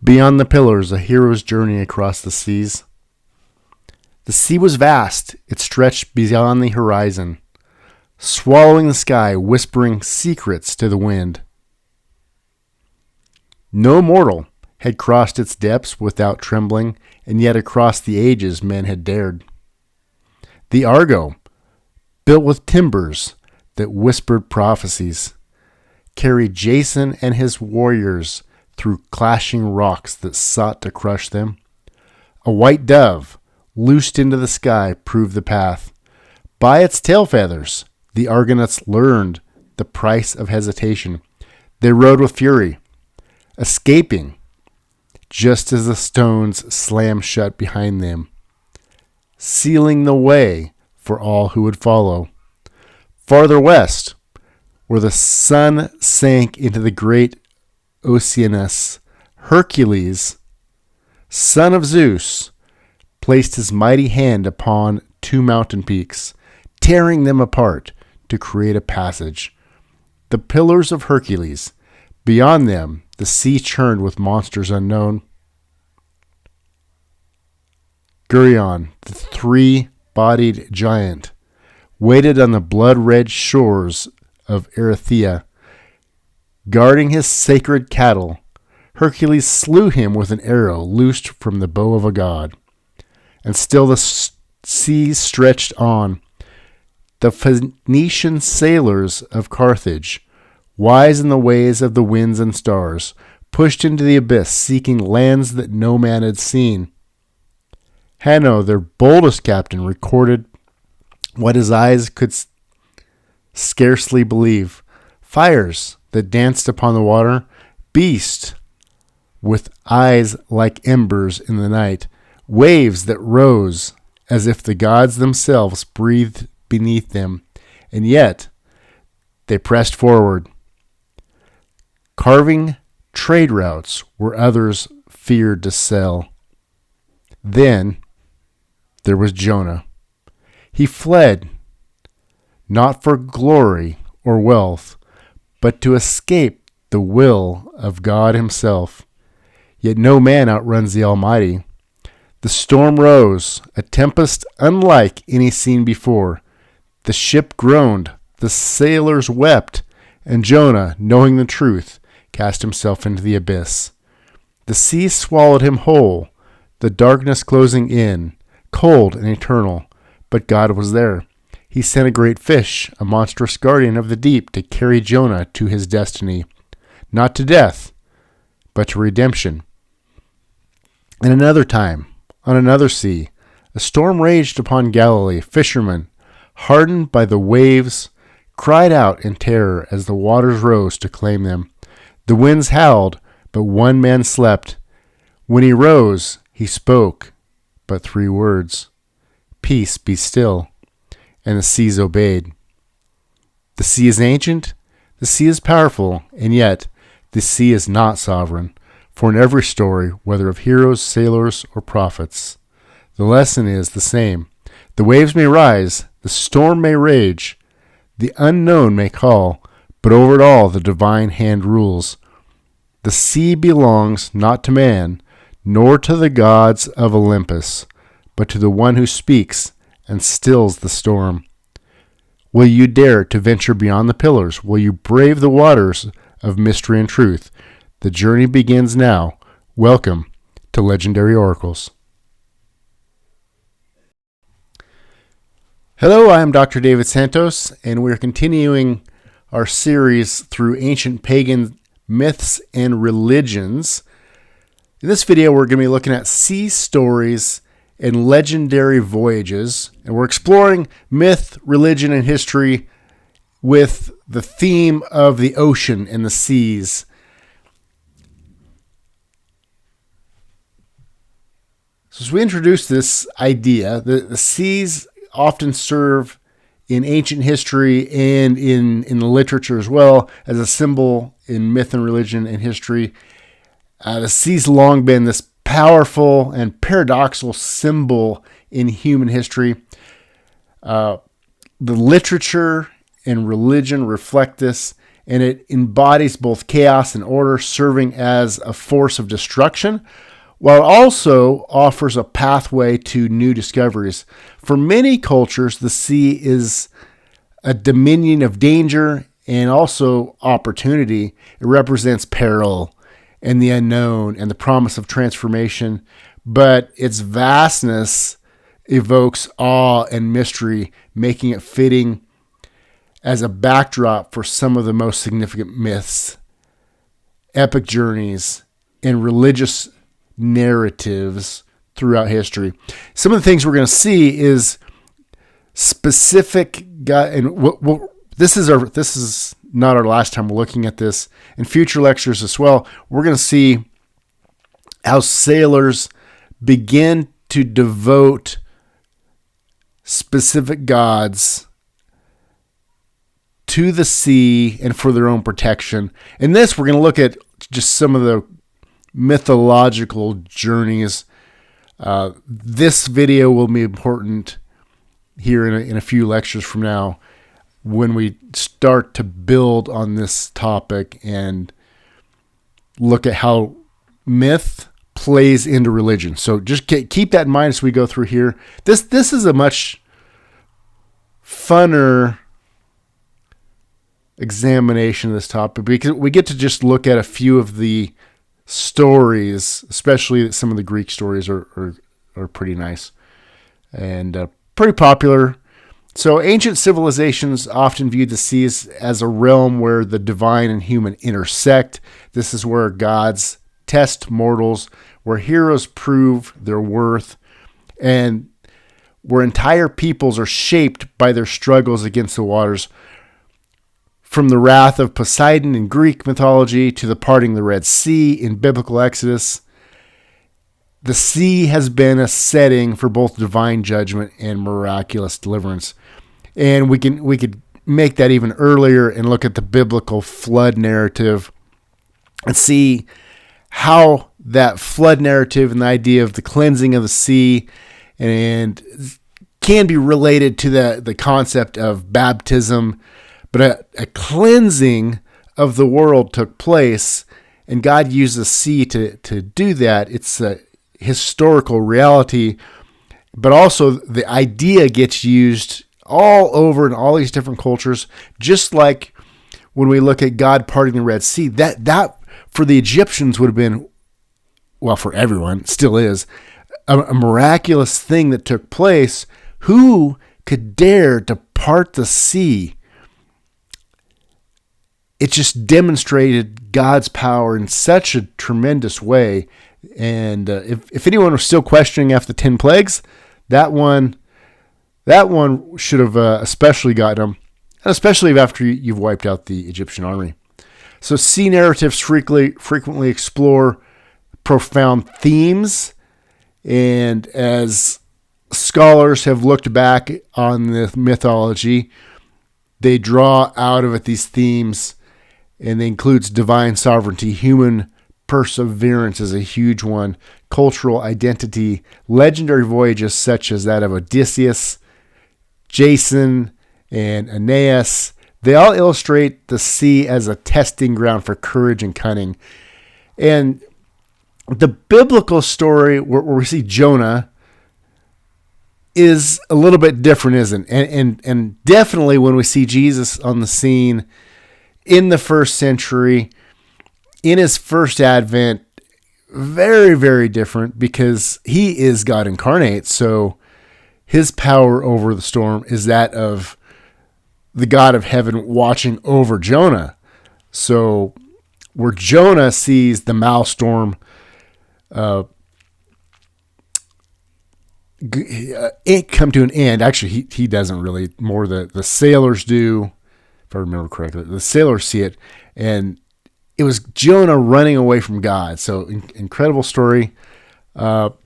Beyond the pillars, a hero's journey across the seas. The sea was vast. It stretched beyond the horizon, swallowing the sky, whispering secrets to the wind. No mortal had crossed its depths without trembling, and yet across the ages men had dared. The Argo, built with timbers that whispered prophecies, carried Jason and his warriors through clashing rocks that sought to crush them. A white dove, loosed into the sky, proved the path. By its tail feathers, the Argonauts learned the price of hesitation. They rode with fury, escaping just as the stones slammed shut behind them, sealing the way for all who would follow. Farther west, where the sun sank into the great Oceanus, Hercules, son of Zeus, placed his mighty hand upon two mountain peaks, tearing them apart to create a passage. The pillars of Hercules. Beyond them, the sea churned with monsters unknown. Geryon, the three-bodied giant, waited on the blood-red shores of Erythea. Guarding his sacred cattle, Hercules slew him with an arrow loosed from the bow of a god. And still the sea stretched on. The Phoenician sailors of Carthage, wise in the ways of the winds and stars, pushed into the abyss, seeking lands that no man had seen. Hanno, their boldest captain, recorded what his eyes could scarcely believe. Fires that danced upon the water, beasts with eyes like embers in the night, waves that rose as if the gods themselves breathed beneath them, and yet they pressed forward, carving trade routes where others feared to sell. Then there was Jonah. He fled, not for glory or wealth, but to escape the will of God himself. Yet no man outruns the Almighty. The storm rose, a tempest unlike any seen before. The ship groaned, the sailors wept, and Jonah, knowing the truth, cast himself into the abyss. The sea swallowed him whole, the darkness closing in, cold and eternal. But God was there. He sent a great fish, a monstrous guardian of the deep, to carry Jonah to his destiny, not to death, but to redemption. And another time, on another sea, a storm raged upon Galilee. Fishermen, hardened by the waves, cried out in terror as the waters rose to claim them. The winds howled, but one man slept. When he rose, he spoke but three words: "Peace, be still." And the seas obeyed. The sea is ancient, the sea is powerful, and yet the sea is not sovereign. For in every story, whether of heroes, sailors, or prophets, the lesson is the same. The waves may rise, the storm may rage, the unknown may call, but over it all the divine hand rules. The sea belongs not to man, nor to the gods of Olympus, but to the one who speaks and stills the storm. Will you dare to venture beyond the pillars? Will you brave the waters of mystery and truth? The journey begins now. Welcome to Legendary Oracles. Hello, I am Dr. David Santos, and we're continuing our series through ancient pagan myths and religions. In this video, we're going to be looking at sea stories and legendary voyages, and we're exploring myth, religion, and history with the theme of the ocean and the seas. So as we introduce this idea, the seas often serve in ancient history and in the literature as well as a symbol in myth and religion and history. The sea's long been this powerful and paradoxical symbol in human history. The literature and religion reflect this, and it embodies both chaos and order, serving as a force of destruction, while it also offers a pathway to new discoveries. For many cultures, the sea is a dominion of danger and also opportunity. It represents peril and the unknown and the promise of transformation, but its vastness evokes awe and mystery, making it fitting as a backdrop for some of the most significant myths, epic journeys, and religious narratives throughout history. Some of the things we're going to see is specific, and this is not our last time we're looking at this. In future lectures as well, we're going to see how sailors begin to devote specific gods to the sea and for their own protection. In this, we're going to look at just some of the mythological journeys. This video will be important here in a few lectures from now when we start to build on this topic and look at how myth plays into religion. So just keep that in mind as we go through here. This is a much funner examination of this topic because we get to just look at a few of the stories, especially some of the Greek stories are pretty nice and pretty popular. So ancient civilizations often viewed the seas as a realm where the divine and human intersect. This is where gods test mortals, where heroes prove their worth, and where entire peoples are shaped by their struggles against the waters. From the wrath of Poseidon in Greek mythology to the parting of the Red Sea in biblical Exodus, the sea has been a setting for both divine judgment and miraculous deliverance. And we could make that even earlier and look at the biblical flood narrative and see how that flood narrative and the idea of the cleansing of the sea and can be related to the concept of baptism. But a cleansing of the world took place, and God used the sea to do that. It's a historical reality, but also the idea gets used all over in all these different cultures, just like when we look at God parting the Red Sea. That for the Egyptians would have been, well, for everyone, still is, a miraculous thing that took place. Who could dare to part the sea? It just demonstrated God's power in such a tremendous way. And if anyone was still questioning after the 10 plagues, that one should have especially gotten them, and especially after you've wiped out the Egyptian army. So sea narratives frequently explore profound themes, and as scholars have looked back on the mythology, they draw out of it these themes, and it includes divine sovereignty, human perseverance is a huge one, cultural identity, legendary voyages such as that of Odysseus, Jason, and Aeneas. They all illustrate the sea as a testing ground for courage and cunning. And the biblical story where we see Jonah is a little bit different, isn't it? And definitely when we see Jesus on the scene in the first century, in his first advent, very, very different because he is God incarnate. So his power over the storm is that of the God of heaven watching over Jonah. So where Jonah sees the maelstrom it come to an end. Actually, he doesn't really. More the sailors do, if I remember correctly. The sailors see it, and it was Jonah running away from God. So incredible story. All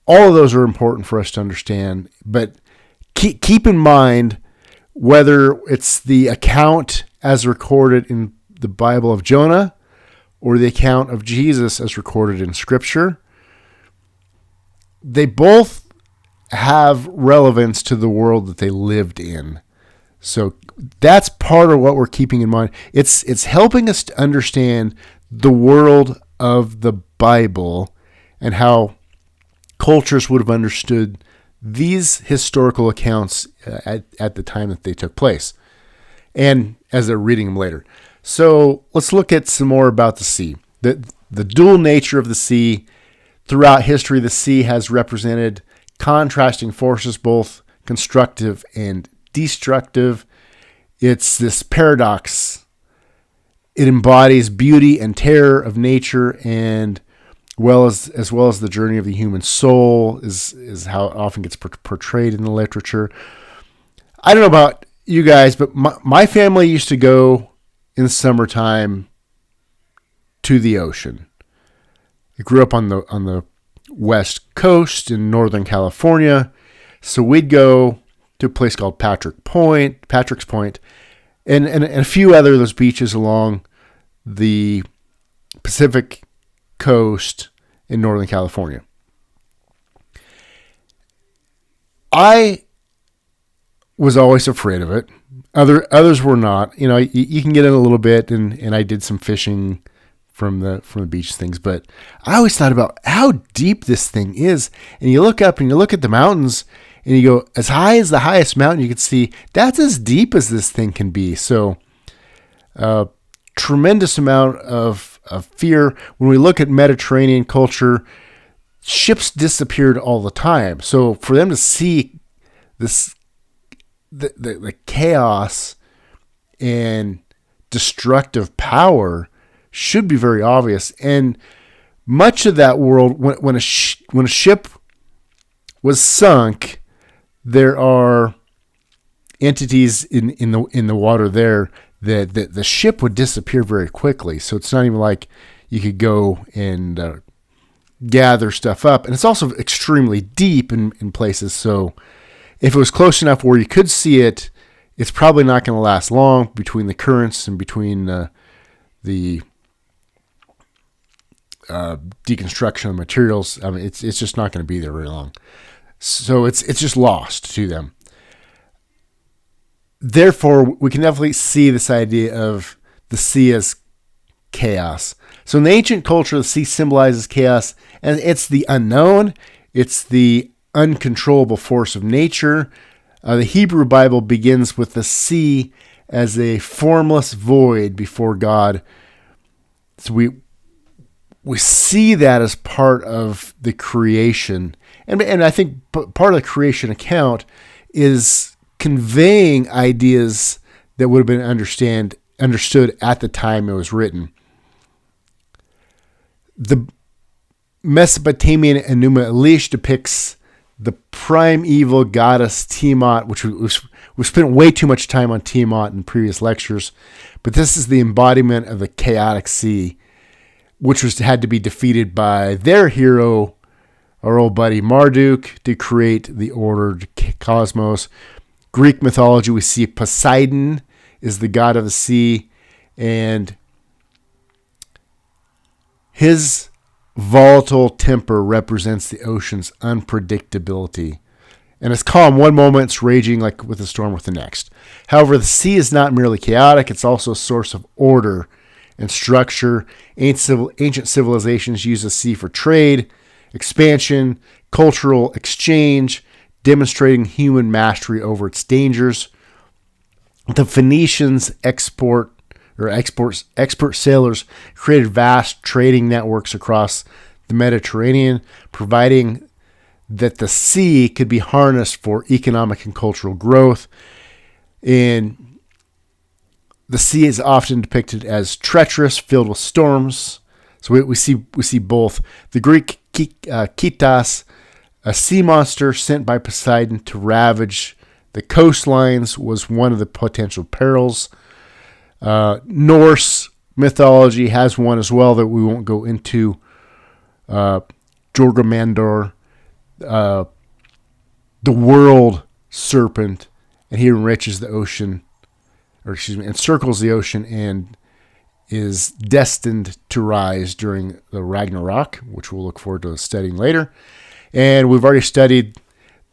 of those are important for us to understand, but keep in mind whether it's the account as recorded in the Bible of Jonah or the account of Jesus as recorded in Scripture. They both have relevance to the world that they lived in. So that's part of what we're keeping in mind. It's helping us to understand the world of the Bible and how cultures would have understood these historical accounts at the time that they took place, and as they're reading them later. So let's look at some more about the sea. The dual nature of the sea. Throughout history, the sea has represented contrasting forces, both constructive and destructive. It's this paradox. It embodies beauty and terror of nature, and as well as the journey of the human soul is how it often gets portrayed in the literature. I don't know about you guys, but my family used to go in the summertime to the ocean. I grew up on the west coast in Northern California, so we'd go to a place called Patrick's Point, and a few other of those beaches along the Pacific coast in Northern California. I was always afraid of it. Others were not. You know, you can get in a little bit, and I did some fishing from the beach things, but I always thought about how deep this thing is. And you look up and you look at the mountains, and you go, as high as the highest mountain you can see, that's as deep as this thing can be. So, tremendous amount of fear. When we look at Mediterranean culture, ships disappeared all the time. So for them to see this, the chaos and destructive power should be very obvious. And much of that world, when a ship was sunk, there are entities in the water there that the ship would disappear very quickly. So it's not even like you could go and gather stuff up. And it's also extremely deep in places. So if it was close enough where you could see it, it's probably not going to last long between the currents and between the deconstruction of materials. I mean, it's just not going to be there very long. So it's just lost to them. Therefore, we can definitely see this idea of the sea as chaos. So in the ancient culture, the sea symbolizes chaos, and it's the unknown. It's the uncontrollable force of nature. The Hebrew Bible begins with the sea as a formless void before God. So we see that as part of the creation. And I think part of the creation account is conveying ideas that would have been understood at the time it was written. The Mesopotamian Enuma Elish depicts the primeval goddess Tiamat, which we spent way too much time on Tiamat in previous lectures, but this is the embodiment of the chaotic sea, which had to be defeated by their hero, our old buddy Marduk, to create the ordered cosmos. Greek mythology, we see Poseidon is the god of the sea, and his volatile temper represents the ocean's unpredictability. And it's calm one moment, it's raging like with a storm with the next. However, the sea is not merely chaotic, it's also a source of order and structure. Ancient civilizations use the sea for trade, expansion, cultural exchange, demonstrating human mastery over its dangers. The Phoenicians expert sailors created vast trading networks across the Mediterranean, providing that the sea could be harnessed for economic and cultural growth. And the sea is often depicted as treacherous, filled with storms. So we see both. The Greek Kitas, a sea monster sent by Poseidon to ravage the coastlines, was one of the potential perils. Norse mythology has one as well that we won't go into. Jorgamandor, the world serpent, and he enriches the ocean, encircles the ocean, and is destined to rise during the Ragnarok, which we'll look forward to studying later. And we've already studied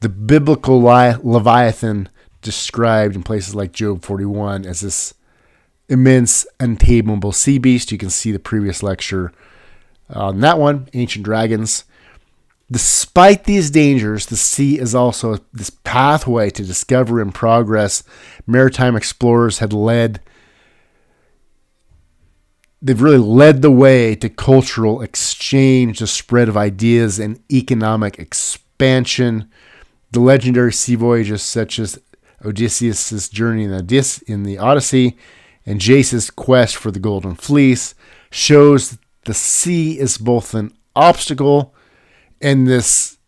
the biblical Leviathan described in places like Job 41 as this immense, untamable sea beast. You can see the previous lecture on that one, Ancient Dragons. Despite these dangers, the sea is also this pathway to discovery and progress. Maritime explorers they've really led the way to cultural exchange, the spread of ideas, and economic expansion. The legendary sea voyages such as Odysseus' journey in the Odyssey and Jace's quest for the Golden Fleece shows the sea is both an obstacle and this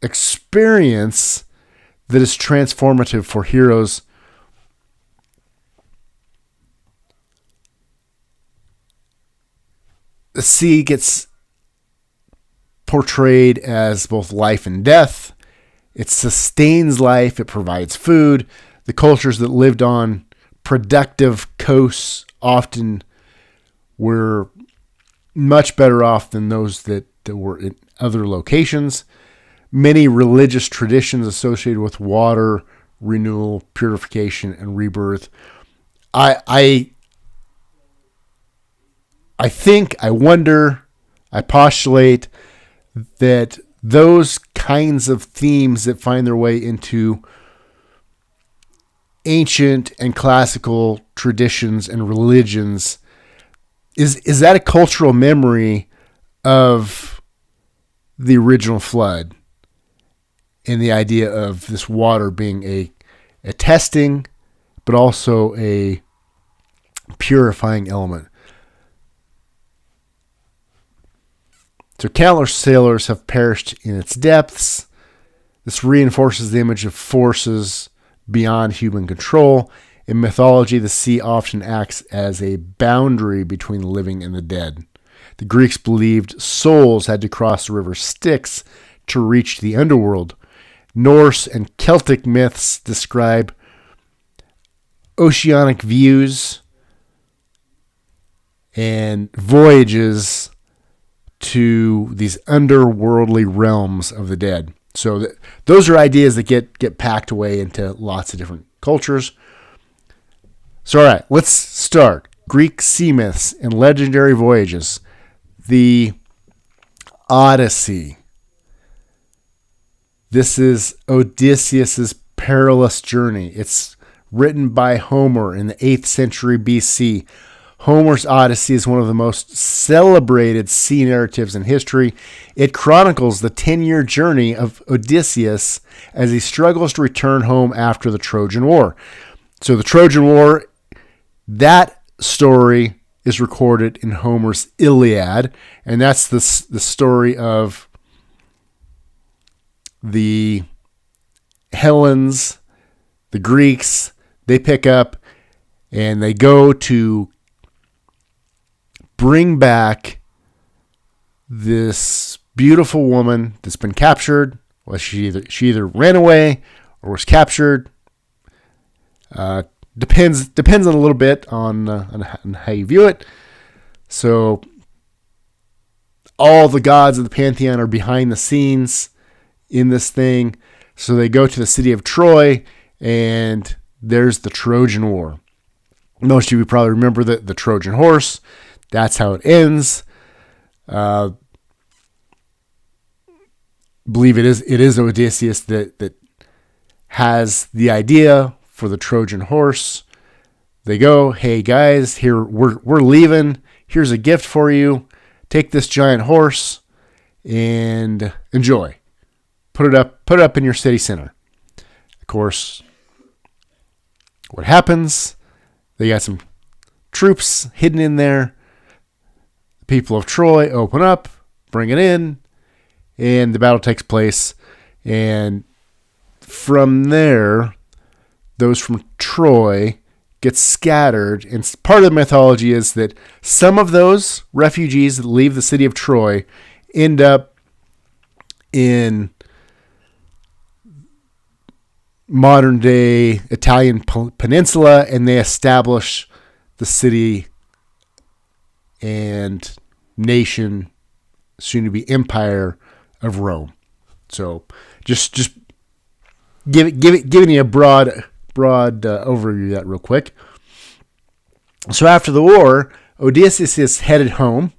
experience that is transformative for heroes. The sea gets portrayed as both life and death. It sustains life. It provides food. The cultures that lived on productive coasts often were much better off than those that were in other locations. Many religious traditions associated with water, renewal, purification, and rebirth. I wonder, I postulate that those kinds of themes that find their way into ancient and classical traditions and religions, is that a cultural memory of the original flood and the idea of this water being a testing, but also a purifying element. So countless sailors have perished in its depths. This reinforces the image of forces beyond human control. In mythology, the sea often acts as a boundary between the living and the dead. The Greeks believed souls had to cross the river Styx to reach the underworld. Norse and Celtic myths describe oceanic views and voyages to these underworldly realms of the dead. So those are ideas that get packed away into lots of different cultures. So all right, let's start. Greek sea myths and legendary voyages. The Odyssey. This is Odysseus' perilous journey. It's written by Homer in the 8th century BC. Homer's Odyssey is one of the most celebrated sea narratives in history. It chronicles the 10-year journey of Odysseus as he struggles to return home after the Trojan War. So the Trojan War, that story is recorded in Homer's Iliad, and that's the story of the Hellenes, the Greeks. They pick up and they go to bring back this beautiful woman that's been captured. Well, she either ran away or was captured. Depends on a little bit on how you view it. So all the gods of the pantheon are behind the scenes in this thing. So they go to the city of Troy, and there's the Trojan War. Most of you probably remember the Trojan horse. That's how it ends. Believe it is Odysseus that has the idea for the Trojan horse. They go, hey guys, here we're leaving. Here's a gift for you. Take this giant horse and enjoy. Put it up in your city center. Of course, what happens? They got some troops hidden in there. The people of Troy open up, bring it in, and the battle takes place. And from there, those from Troy get scattered. And part of the mythology is that some of those refugees that leave the city of Troy end up in modern day Italian peninsula, and they establish the city and nation, soon to be empire of Rome. So just giving you a broad overview of that real quick. So after the war, Odysseus is headed home,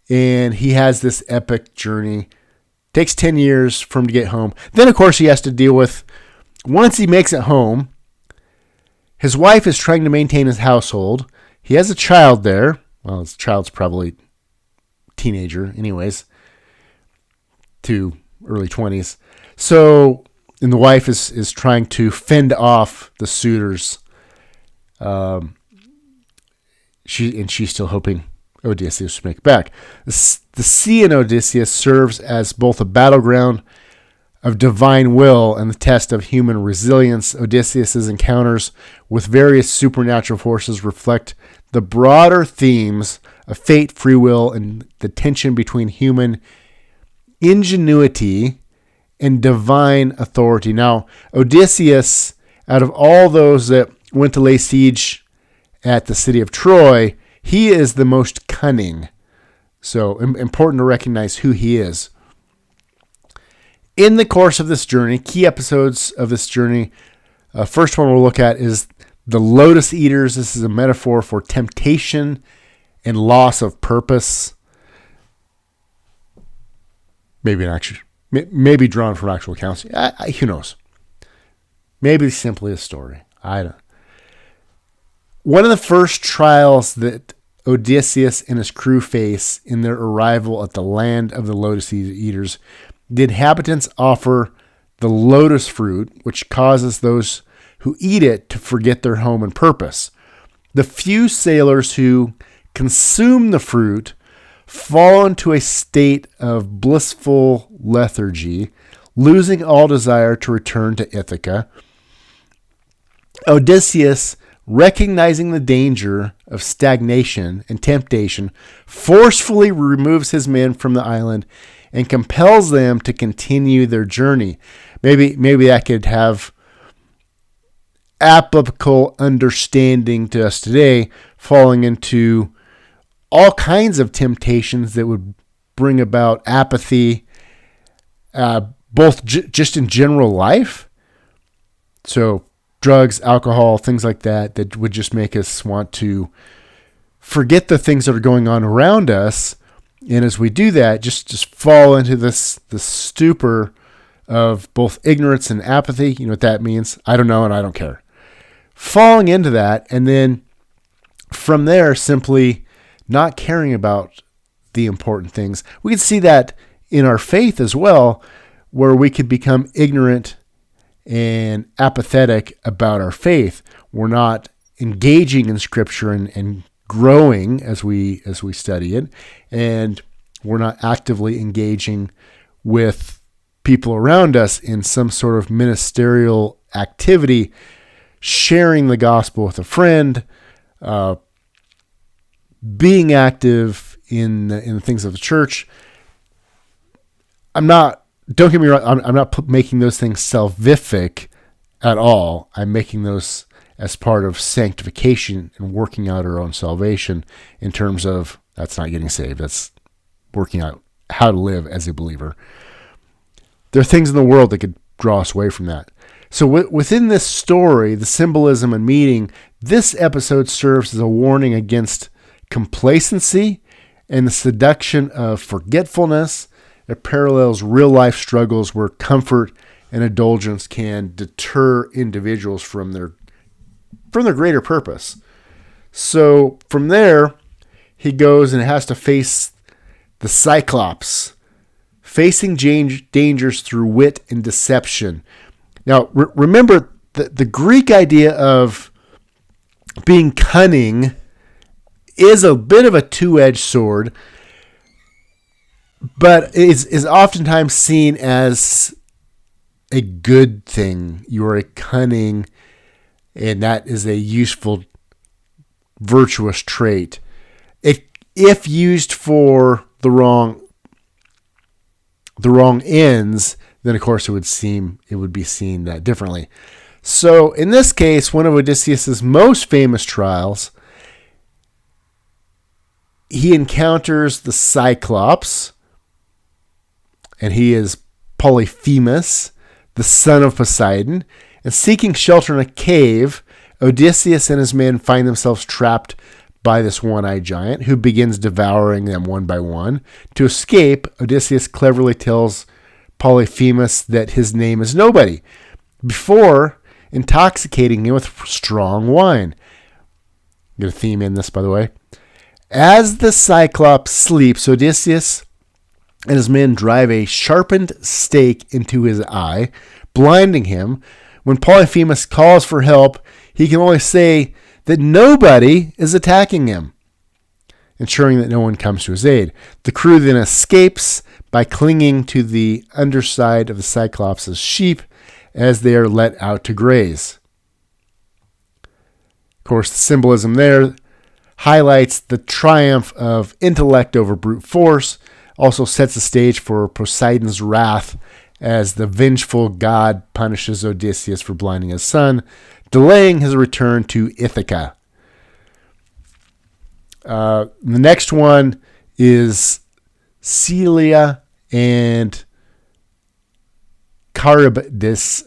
and he has this epic journey. Takes 10 years for him to get home. Then, of course, he has to deal with, once he makes it home, his wife is trying to maintain his household. He has a child there. Well, his child's probably teenager anyways, to early 20s. So, and the wife is trying to fend off the suitors. She's still hoping Odysseus will make it back. The sea in Odysseus serves as both a battleground of divine will and the test of human resilience. Odysseus's encounters with various supernatural forces reflect the broader themes of fate, free will, and the tension between human ingenuity and divine authority. Now, Odysseus, out of all those that went to lay siege at the city of Troy, he is the most cunning. So important to recognize who he is. In the course of this journey, key episodes of this journey, first one we'll look at is the lotus eaters. This is a metaphor for temptation and loss of purpose. Maybe drawn from actual accounts. Who knows? Maybe simply a story. I don't. One of the first trials that Odysseus and his crew face in their arrival at the land of the lotus eaters, the inhabitants offer the lotus fruit, which causes those who eat it to forget their home and purpose. The few sailors who consume the fruit fall into a state of blissful lethargy, losing all desire to return to Ithaca. Odysseus, recognizing the danger of stagnation and temptation, forcefully removes his men from the island and compels them to continue their journey. Maybe that could have applicable understanding to us today, falling into all kinds of temptations that would bring about apathy, both just in general life. So drugs, alcohol, things like that would just make us want to forget the things that are going on around us. And as we do that, just fall into this stupor of both ignorance and apathy. You know what that means? I don't know and I don't care. Falling into that, and then from there, simply not caring about the important things. We can see that in our faith as well, where we could become ignorant and apathetic about our faith. We're not engaging in Scripture and growing as we study it, and we're not actively engaging with people around us in some sort of ministerial activity, sharing the gospel with a friend, being active in the things of the church. Don't get me wrong, I'm not making those things salvific at all. I'm making those as part of sanctification and working out our own salvation, in terms of that's not getting saved. That's working out how to live as a believer. There are things in the world that could draw us away from that. So within this story, the symbolism and meaning, this episode serves as a warning against complacency and the seduction of forgetfulness. It parallels real life struggles where comfort and indulgence can deter individuals from their greater purpose. So from there, he goes and has to face the Cyclops, facing dangers through wit and deception. Now, remember, the Greek idea of being cunning is a bit of a two-edged sword, but is oftentimes seen as a good thing. You are a cunning, and that is a useful, virtuous trait. If used for the wrong ends, then of course it would be seen differently. So in this case, one of Odysseus's most famous trials, he encounters the Cyclops, and he is Polyphemus, the son of Poseidon, And seeking shelter in a cave, Odysseus and his men find themselves trapped by this one-eyed giant who begins devouring them one by one. To escape, Odysseus cleverly tells Polyphemus that his name is Nobody, before intoxicating him with strong wine. I'm going to theme in this, by the way. As the Cyclops sleeps, Odysseus and his men drive a sharpened stake into his eye, blinding him. When Polyphemus calls for help, he can only say that nobody is attacking him, ensuring that no one comes to his aid. The crew then escapes by clinging to the underside of the Cyclops' sheep as they are let out to graze. Of course, the symbolism there highlights the triumph of intellect over brute force, also sets the stage for Poseidon's wrath as the vengeful god punishes Odysseus for blinding his son, delaying his return to Ithaca. The next one is Celia and Charybdis.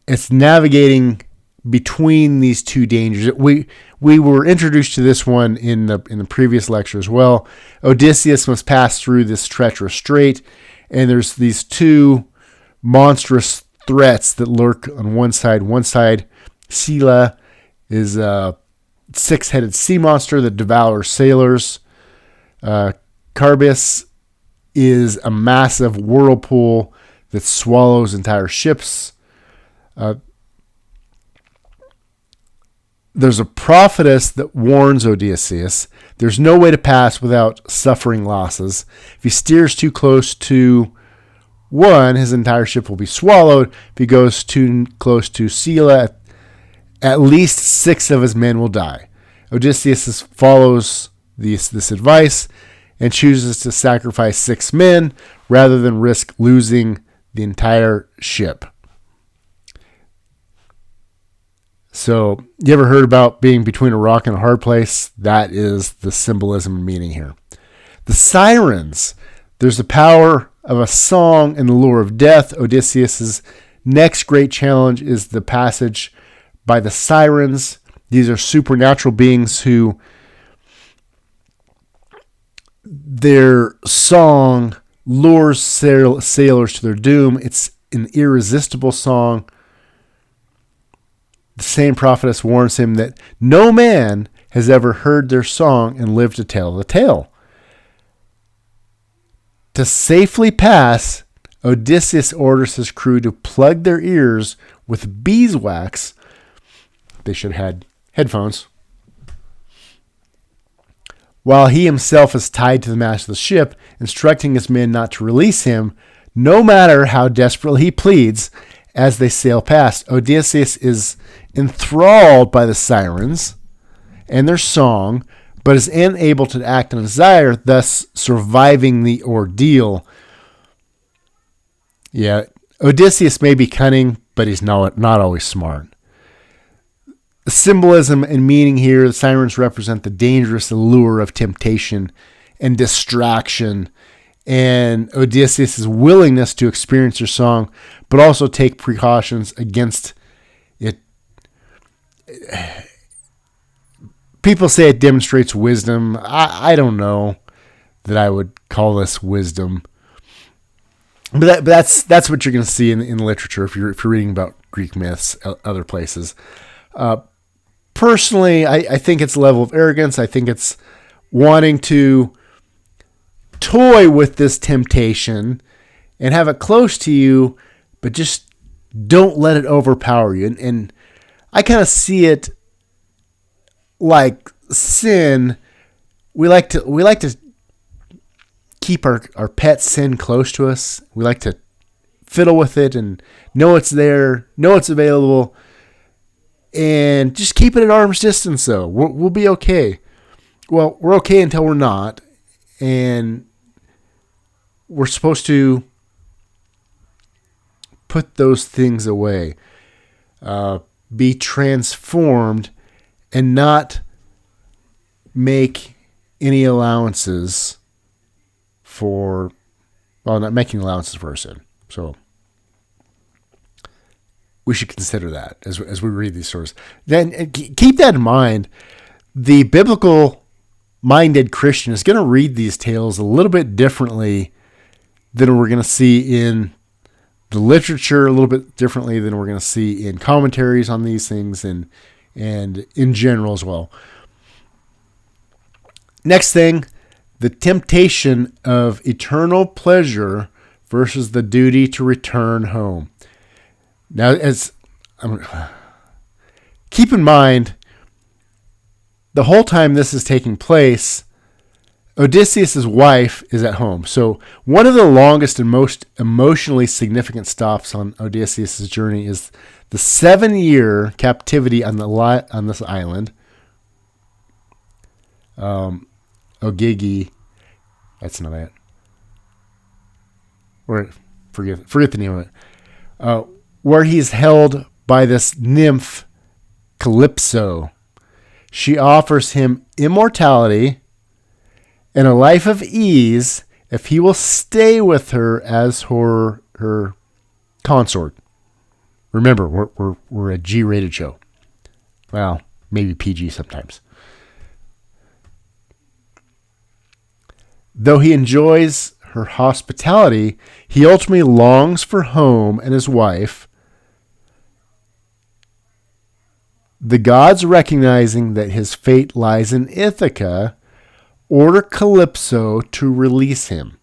It's navigating between these two dangers. We were introduced to this one in the previous lecture as well. Odysseus must pass through this treacherous strait, and there's these two monstrous threats that lurk on one side. One side, Scylla, is a six-headed sea monster that devours sailors. Charybdis is a massive whirlpool that swallows entire ships. There's a prophetess that warns Odysseus there's no way to pass without suffering losses. If he steers too close to one, his entire ship will be swallowed. If he goes too close to Scylla, at least 6 of his men will die. Odysseus follows this advice and chooses to sacrifice 6 men rather than risk losing the entire ship. So, you ever heard about being between a rock and a hard place? That is the symbolism and meaning here. The sirens. There's the power of a song and the lure of death. Odysseus' next great challenge is the passage by the sirens. These are supernatural beings who their song lures sailors to their doom. It's an irresistible song. The same prophetess warns him that no man has ever heard their song and lived to tell the tale. To safely pass, Odysseus orders his crew to plug their ears with beeswax. They should have had headphones. While he himself is tied to the mast of the ship, instructing his men not to release him, no matter how desperately he pleads. As they sail past, Odysseus is enthralled by the sirens and their song, but is unable to act on desire, thus surviving the ordeal. Yeah, Odysseus may be cunning, but he's not always smart. The symbolism and meaning here, the sirens represent the dangerous allure of temptation and distraction, and Odysseus' willingness to experience their song, but also take precautions against it. People say it demonstrates wisdom. I don't know that I would call this wisdom, but that's what you're going to see in literature if you're reading about Greek myths, other places. Personally, I think it's a level of arrogance. I think it's wanting to toy with this temptation and have it close to you, but just don't let it overpower you. And I kind of see it like sin. We like to keep our pet sin close to us. We like to fiddle with it and know it's there, know it's available, and just keep it at arm's distance. Though we'll be okay. Well, we're okay until we're not, and we're supposed to put those things away, be transformed, and not make any allowances for, not making allowances for our sin. So, we should consider that as we read these stories. Then keep that in mind. The biblical-minded Christian is going to read these tales a little bit differently than we're going to see in the literature, a little bit differently than we're going to see in commentaries on these things, and in general as well. Next thing, the temptation of eternal pleasure versus the duty to return home. Now, keep in mind, the whole time this is taking place, Odysseus' wife is at home. So one of the longest and most emotionally significant stops on Odysseus' journey is the 7-year captivity on this island. Ogygia, that's not it. Forget the name of it. Where he's held by this nymph, Calypso. She offers him immortality and a life of ease if he will stay with her as her consort. Remember, we're a G-rated show. Well, maybe PG sometimes. Though he enjoys her hospitality, he ultimately longs for home and his wife. The gods, recognizing that his fate lies in Ithaca, order Calypso to release him.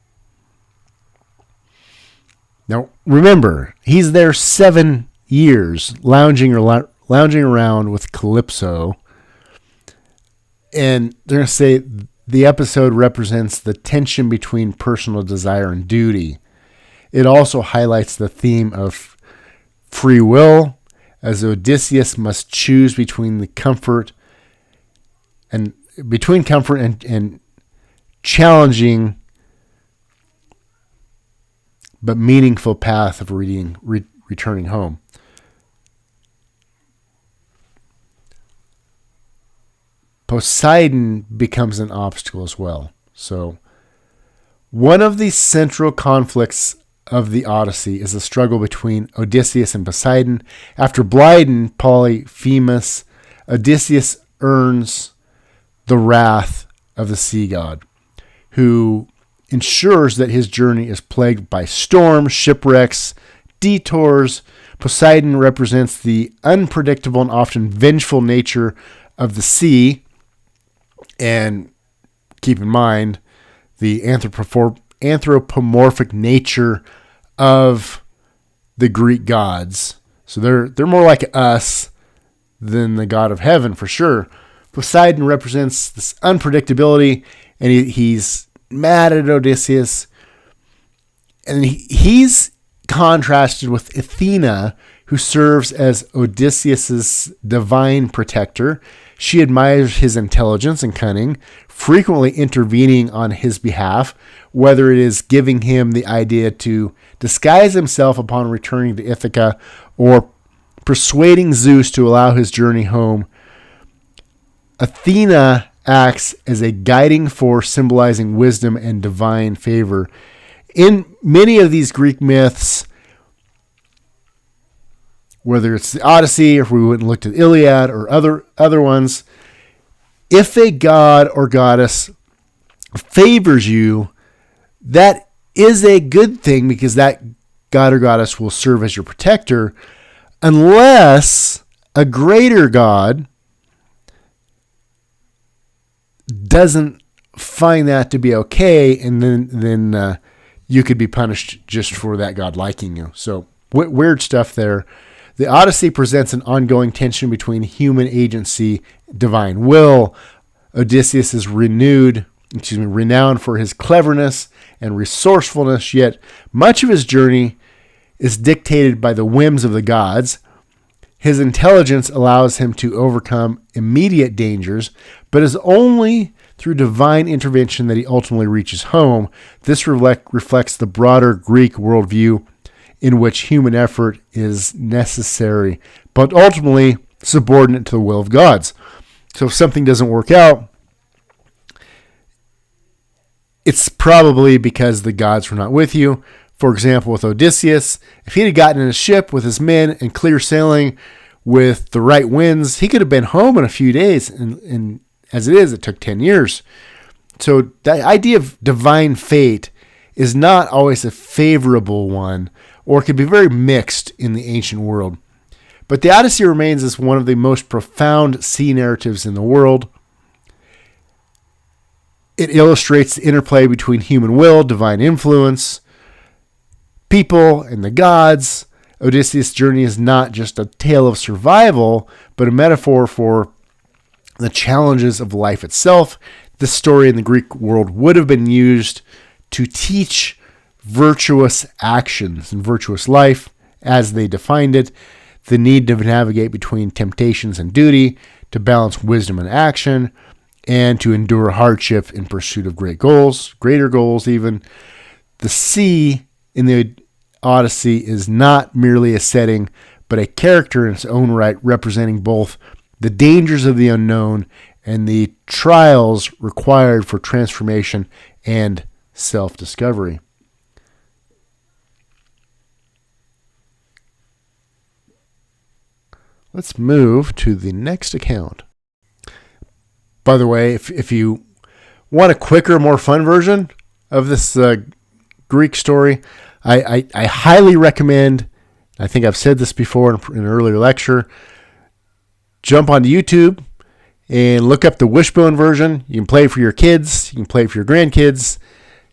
Now, remember, he's there 7 years lounging around with Calypso. And they're going to say the episode represents the tension between personal desire and duty. It also highlights the theme of free will, as Odysseus must choose between comfort and challenging but meaningful path of returning home. Poseidon becomes an obstacle as well. So one of the central conflicts of the Odyssey is the struggle between Odysseus and Poseidon. After blinding Polyphemus, Odysseus earns the wrath of the sea god, who ensures that his journey is plagued by storms, shipwrecks, detours. Poseidon represents the unpredictable and often vengeful nature of the sea. And keep in mind the anthropomorphic nature of the Greek gods. So they're more like us than the god of heaven for sure. Poseidon represents this unpredictability, and he's mad at Odysseus. And he's contrasted with Athena, who serves as Odysseus's divine protector. She admires his intelligence and cunning, frequently intervening on his behalf, whether it is giving him the idea to disguise himself upon returning to Ithaca or persuading Zeus to allow his journey home. Athena acts as a guiding force symbolizing wisdom and divine favor. In many of these Greek myths, whether it's the Odyssey, or if we went and looked at Iliad or other ones, if a god or goddess favors you, that is a good thing because that god or goddess will serve as your protector, unless a greater god doesn't find that to be okay, and then you could be punished just for that god liking you. So weird stuff there. The Odyssey presents an ongoing tension between human agency, divine will. Odysseus is renowned for his cleverness and resourcefulness, yet much of his journey is dictated by the whims of the gods. His intelligence allows him to overcome immediate dangers, but is only through divine intervention that he ultimately reaches home. This reflects the broader Greek worldview, in which human effort is necessary, but ultimately subordinate to the will of gods. So if something doesn't work out, it's probably because the gods were not with you. For example, with Odysseus, if he had gotten in a ship with his men and clear sailing with the right winds, he could have been home in a few days. And as it is, it took 10 years. So the idea of divine fate is not always a favorable one, or it could be very mixed in the ancient world. But the Odyssey remains as one of the most profound sea narratives in the world. It illustrates the interplay between human will, divine influence, people, and the gods. Odysseus' journey is not just a tale of survival, but a metaphor for the challenges of life itself. This story in the Greek world would have been used to teach virtuous actions and virtuous life as they defined it, the need to navigate between temptations and duty, to balance wisdom and action, and to endure hardship in pursuit of great goals, greater goals even. The sea in the Odyssey is not merely a setting, but a character in its own right, representing both the dangers of the unknown and the trials required for transformation and self-discovery. Let's move to the next account. By the way, if you want a quicker, more fun version of this Greek story, I highly recommend, I think I've said this before in an earlier lecture, jump onto YouTube and look up the Wishbone version. You can play it for your kids, you can play it for your grandkids,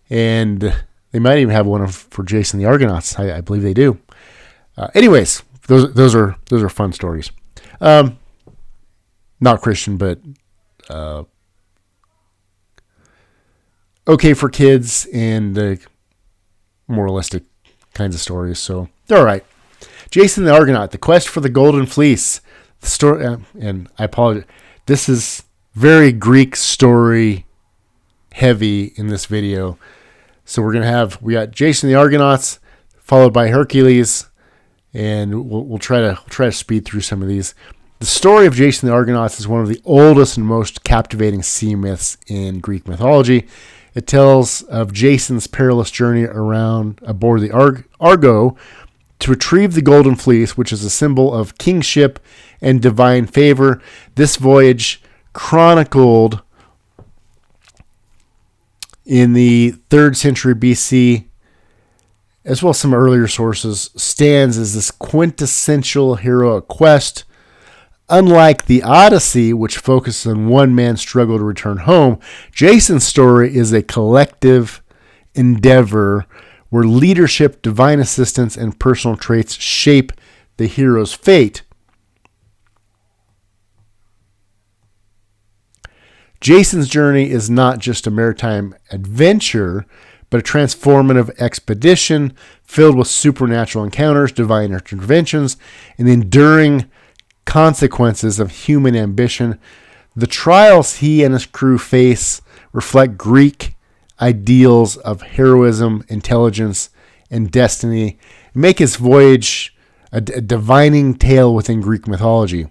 and they might even have one for Jason the Argonauts. I believe they do. Anyways, those are fun stories. Not Christian, but okay for kids and moralistic kinds of stories. So they're all right. Jason the Argonaut, the quest for the golden fleece. The story, and I apologize. This is very Greek story heavy in this video. So we got Jason the Argonauts, followed by Heracles, and we'll try to speed through some of these. The story of Jason the Argonauts is one of the oldest and most captivating sea myths in Greek mythology. It tells of Jason's perilous journey aboard the Argo to retrieve the golden fleece, which is a symbol of kingship and divine favor. This voyage, chronicled in the 3rd century BC, as well as some earlier sources, stands as this quintessential heroic quest. Unlike the Odyssey, which focuses on one man's struggle to return home, Jason's story is a collective endeavor where leadership, divine assistance, and personal traits shape the hero's fate. Jason's journey is not just a maritime adventure, but a transformative expedition filled with supernatural encounters, divine interventions, and enduring consequences of human ambition. The trials he and his crew face reflect Greek ideals of heroism, intelligence, and destiny, and make his voyage a divining tale within Greek mythology.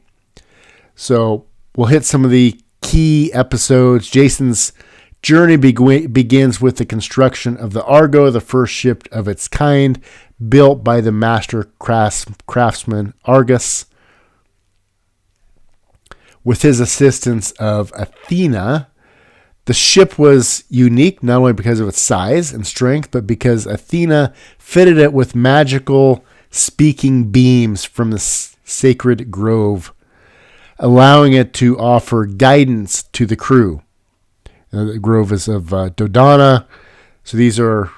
So we'll hit some of the key episodes. Jason's journey begins with the construction of the Argo, the first ship of its kind, built by the master craftsman Argus, with his assistance of Athena. The ship was unique not only because of its size and strength, but because Athena fitted it with magical speaking beams from the sacred grove, allowing it to offer guidance to the crew. The grove is of Dodona. So these are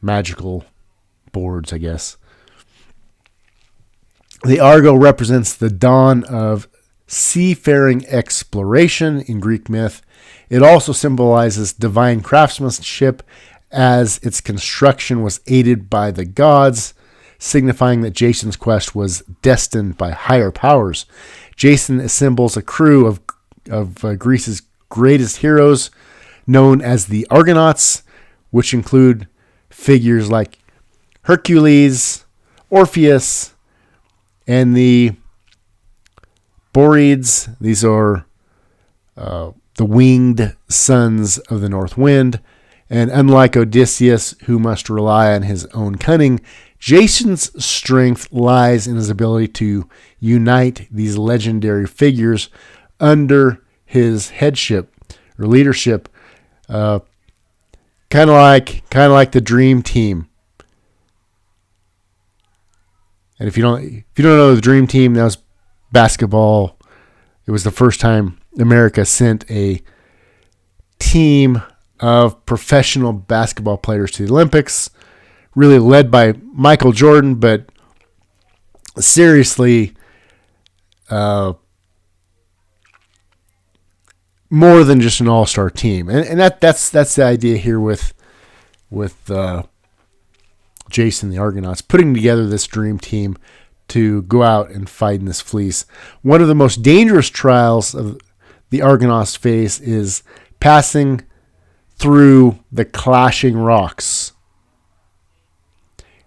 magical boards, I guess. The Argo represents the dawn of seafaring exploration in Greek myth. It also symbolizes divine craftsmanship, as its construction was aided by the gods, signifying that Jason's quest was destined by higher powers. Jason assembles a crew of Greece's greatest heroes, known as the Argonauts, which include figures like Hercules, Orpheus, and the Boreads. These are the winged sons of the north wind. And unlike Odysseus, who must rely on his own cunning, Jason's strength lies in his ability to unite these legendary figures under his headship or leadership, kind of like the dream team. And if you don't know the dream team, that was basketball. It was the first time America sent a team of professional basketball players to the Olympics, really led by Michael Jordan, but seriously, more than just an all-star team. And that's the idea here with Jason the Argonauts, putting together this dream team to go out and fight in this fleece. One of the most dangerous trials of the Argonauts face is passing through the clashing rocks.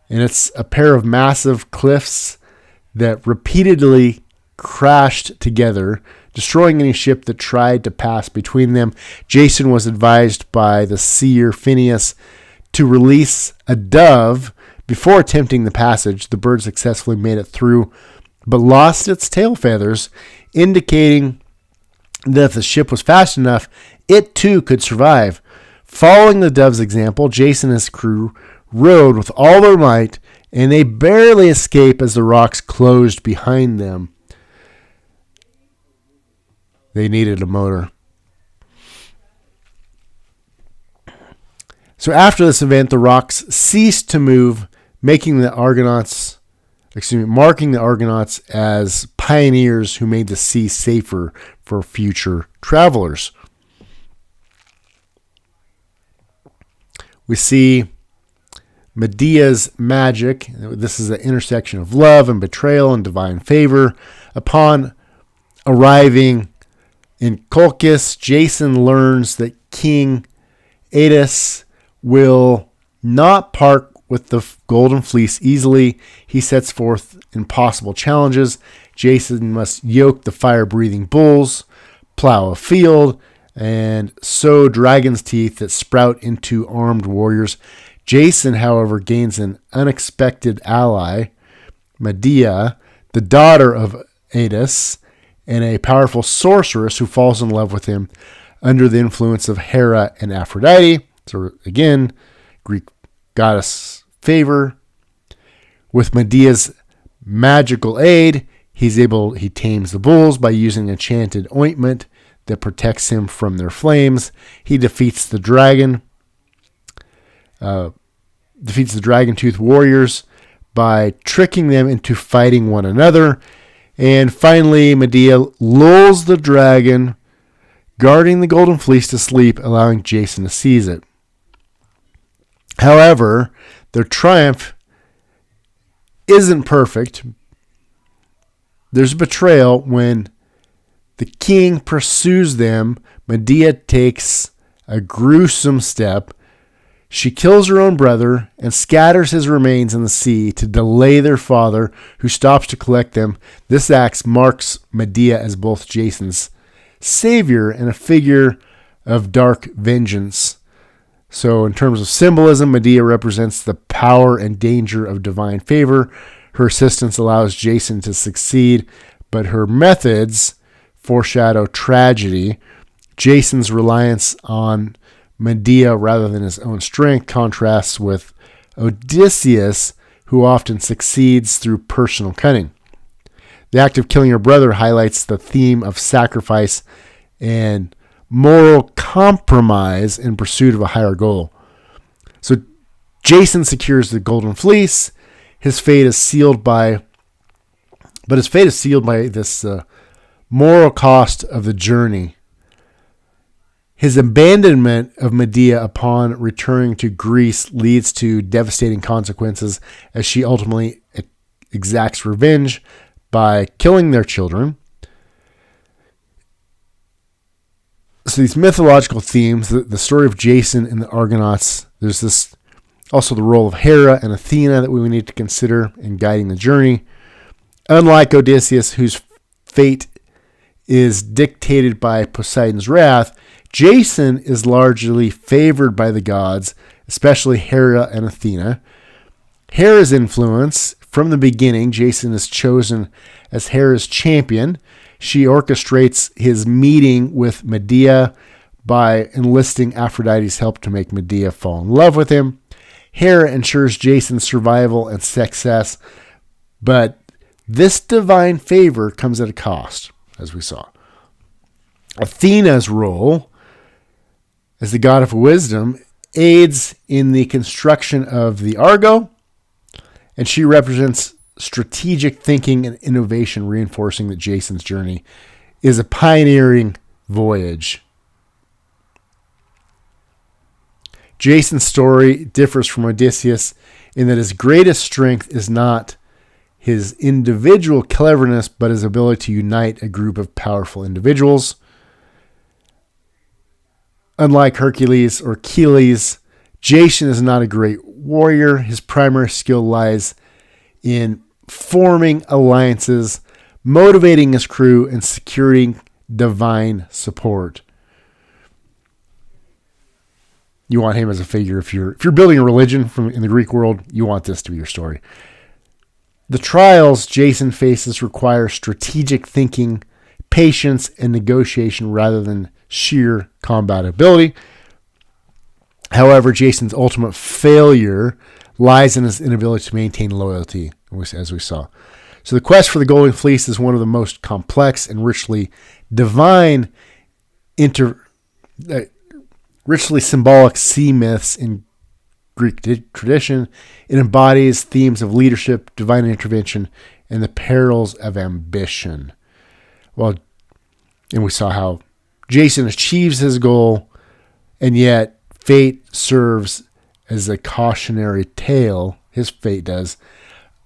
And it's a pair of massive cliffs that repeatedly crashed together, destroying any ship that tried to pass between them. Jason was advised by the seer Phineas to release a dove before attempting the passage. The bird successfully made it through, but lost its tail feathers, indicating that if the ship was fast enough, it too could survive. Following the dove's example, Jason and his crew rowed with all their might, and they barely escape as the rocks closed behind them. They needed a motor. So after this event, the rocks ceased to move, marking the Argonauts as pioneers who made the sea safer for future travelers. We see Medea's magic. This is an intersection of love and betrayal and divine favor. Upon arriving in Colchis, Jason learns that King Aegean will not part with the golden fleece easily. He sets forth impossible challenges. Jason must yoke the fire-breathing bulls, plow a field, and sow dragon's teeth that sprout into armed warriors. Jason, however, gains an unexpected ally, Medea, the daughter of Aegean, and a powerful sorceress who falls in love with him under the influence of Hera and Aphrodite. So again, Greek goddess favor. With Medea's magical aid, he tames the bulls by using enchanted ointment that protects him from their flames. He defeats the dragon-toothed warriors by tricking them into fighting one another. And finally, Medea lulls the dragon, guarding the golden fleece, to sleep, allowing Jason to seize it. However, their triumph isn't perfect. There's betrayal when the king pursues them. Medea takes a gruesome step. She kills her own brother and scatters his remains in the sea to delay their father, who stops to collect them. This act marks Medea as both Jason's savior and a figure of dark vengeance. So in terms of symbolism, Medea represents the power and danger of divine favor. Her assistance allows Jason to succeed, but her methods foreshadow tragedy. Jason's reliance on Medea rather than his own strength contrasts with Odysseus, who often succeeds through personal cunning. The act of killing your brother highlights the theme of sacrifice and moral compromise in pursuit of a higher goal. So Jason secures the golden fleece. His fate is sealed by this moral cost of the journey. His abandonment of Medea upon returning to Greece leads to devastating consequences, as she ultimately exacts revenge by killing their children. So these mythological themes, the story of Jason and the Argonauts, there's this also the role of Hera and Athena that we need to consider in guiding the journey. Unlike Odysseus, whose fate is dictated by Poseidon's wrath, Jason is largely favored by the gods, especially Hera and Athena. Hera's influence, from the beginning, Jason is chosen as Hera's champion. She orchestrates his meeting with Medea by enlisting Aphrodite's help to make Medea fall in love with him. Hera ensures Jason's survival and success, but this divine favor comes at a cost, as we saw. Athena's role as the god of wisdom aids in the construction of the Argo, and she represents strategic thinking and innovation, reinforcing that Jason's journey is a pioneering voyage. Jason's story differs from Odysseus in that his greatest strength is not his individual cleverness, but his ability to unite a group of powerful individuals. Unlike Hercules or Achilles, Jason is not a great warrior. His primary skill lies in forming alliances, motivating his crew, and securing divine support. You want him as a figure. If you're building a religion in the Greek world, you want this to be your story. The trials Jason faces require strategic thinking, patience, and negotiation rather than sheer combat ability. However, Jason's ultimate failure lies in his inability to maintain loyalty, as we saw. So the quest for the Golden Fleece is one of the most complex and richly divine, richly symbolic sea myths in Greek tradition. It embodies themes of leadership, divine intervention, and the perils of ambition. And we saw how Jason achieves his goal, and yet fate serves as a cautionary tale. His fate does.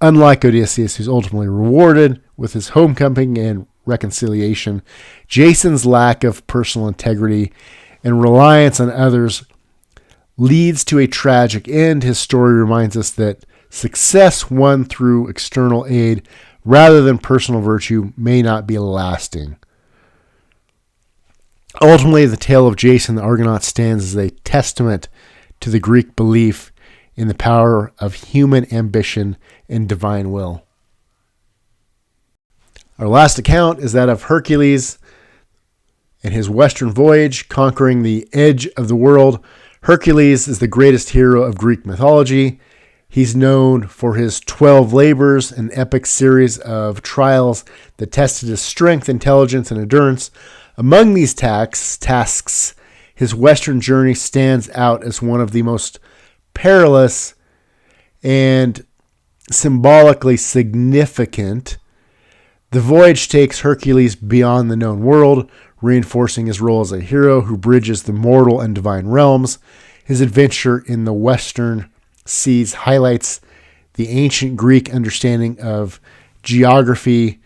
Unlike Odysseus, who's ultimately rewarded with his homecoming and reconciliation, Jason's lack of personal integrity and reliance on others leads to a tragic end. His story reminds us that success won through external aid rather than personal virtue may not be lasting. Ultimately, the tale of Jason the Argonaut stands as a testament to the Greek belief in the power of human ambition and divine will. Our last account is that of Hercules and his western voyage, conquering the edge of the world. Hercules is the greatest hero of Greek mythology. He's known for his 12 labors, an epic series of trials that tested his strength, intelligence, and endurance. Among these tasks, his western journey stands out as one of the most perilous and symbolically significant. The voyage takes Hercules beyond the known world, reinforcing his role as a hero who bridges the mortal and divine realms. His adventure in the western seas highlights the ancient Greek understanding of geography,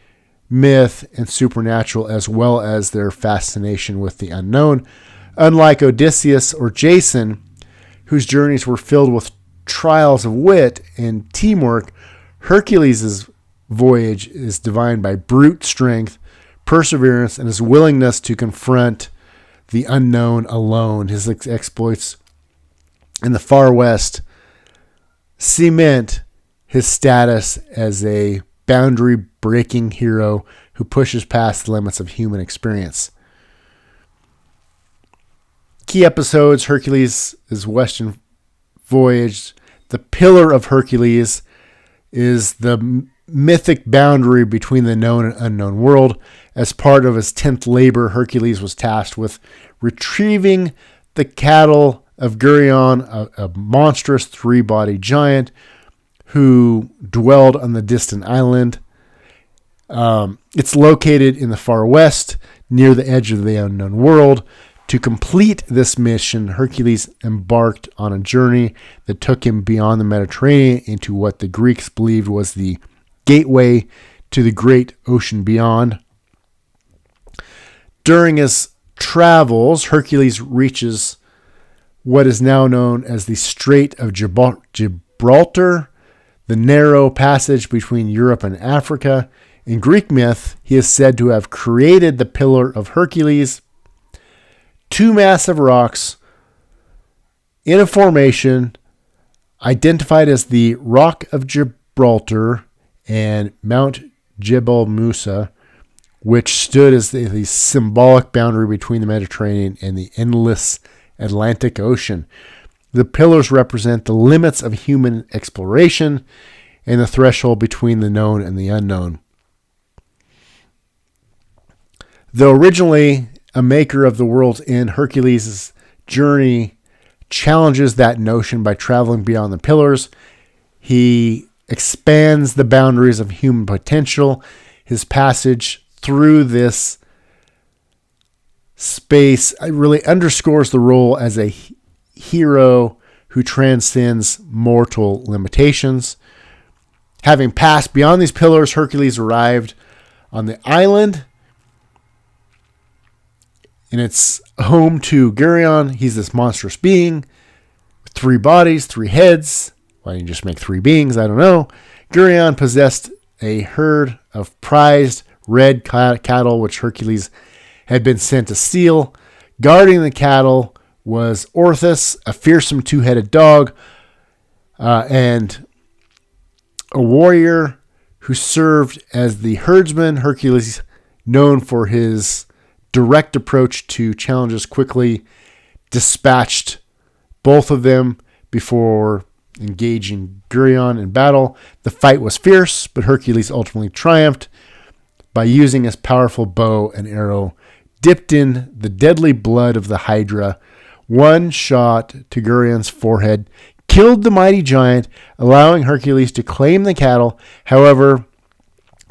myth, and supernatural, as well as their fascination with the unknown. Unlike Odysseus or Jason, whose journeys were filled with trials of wit and teamwork, Hercules' voyage is defined by brute strength, perseverance, and his willingness to confront the unknown alone. His exploits in the far west cement his status as a boundary-breaking hero who pushes past the limits of human experience. Key episodes: Hercules' western voyage. The Pillar of Hercules is the mythic boundary between the known and unknown world. As part of his 10th labor, Hercules was tasked with retrieving the cattle of Geryon, a monstrous three-bodied giant who dwelled on the distant island. It's located in the far west, near the edge of the unknown world. To complete this mission, Hercules embarked on a journey that took him beyond the Mediterranean into what the Greeks believed was the gateway to the great ocean beyond. During his travels, Hercules reaches what is now known as the Strait of Gibraltar, the narrow passage between Europe and Africa. In Greek myth, he is said to have created the Pillar of Hercules, two massive rocks in a formation identified as the Rock of Gibraltar and Mount Jebel Musa, which stood as the symbolic boundary between the Mediterranean and the endless Atlantic Ocean. The pillars represent the limits of human exploration and the threshold between the known and the unknown. Though originally a maker of the world's end, Hercules' journey challenges that notion by traveling beyond the pillars. He expands the boundaries of human potential. His passage through this space really underscores the role as a hero who transcends mortal limitations. Having passed beyond these pillars, Hercules arrived on the island, and it's home to Geryon. He's this monstrous being with 3 bodies, 3 heads. Why didn't you just make 3 beings? I don't know. Geryon possessed a herd of prized red cattle, which Hercules had been sent to steal. Guarding the cattle was Orthus, a fearsome 2-headed dog, and a warrior who served as the herdsman. Hercules, known for his direct approach to challenges, quickly dispatched both of them before engaging Geryon in battle. The fight was fierce, but Hercules ultimately triumphed by using his powerful bow and arrow dipped in the deadly blood of the Hydra. One shot to Geryon's forehead killed the mighty giant, allowing Hercules to claim the cattle. However,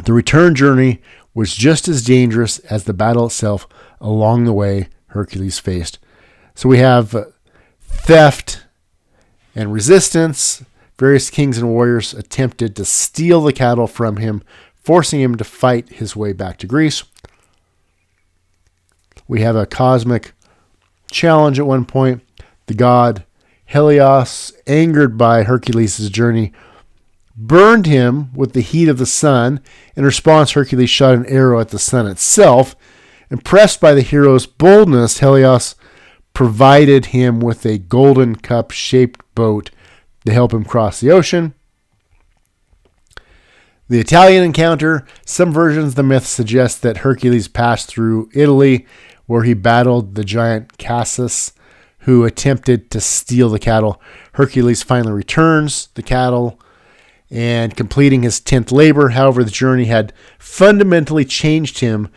the return journey was just as dangerous as the battle itself. Along the way, Hercules faced. So we have theft and resistance. Various kings and warriors attempted to steal the cattle from him, forcing him to fight his way back to Greece. We have a cosmic challenge at one point. The god Helios, angered by Hercules' journey, burned him with the heat of the sun. In response, Hercules shot an arrow at the sun itself. Impressed by the hero's boldness, Helios provided him with a golden cup-shaped boat to help him cross the ocean. The Italian encounter. Some versions of the myth suggest that Hercules passed through Italy, where he battled the giant Cassus, who attempted to steal the cattle. Hercules finally returns the cattle and completing his 10th labor. However, the journey had fundamentally changed him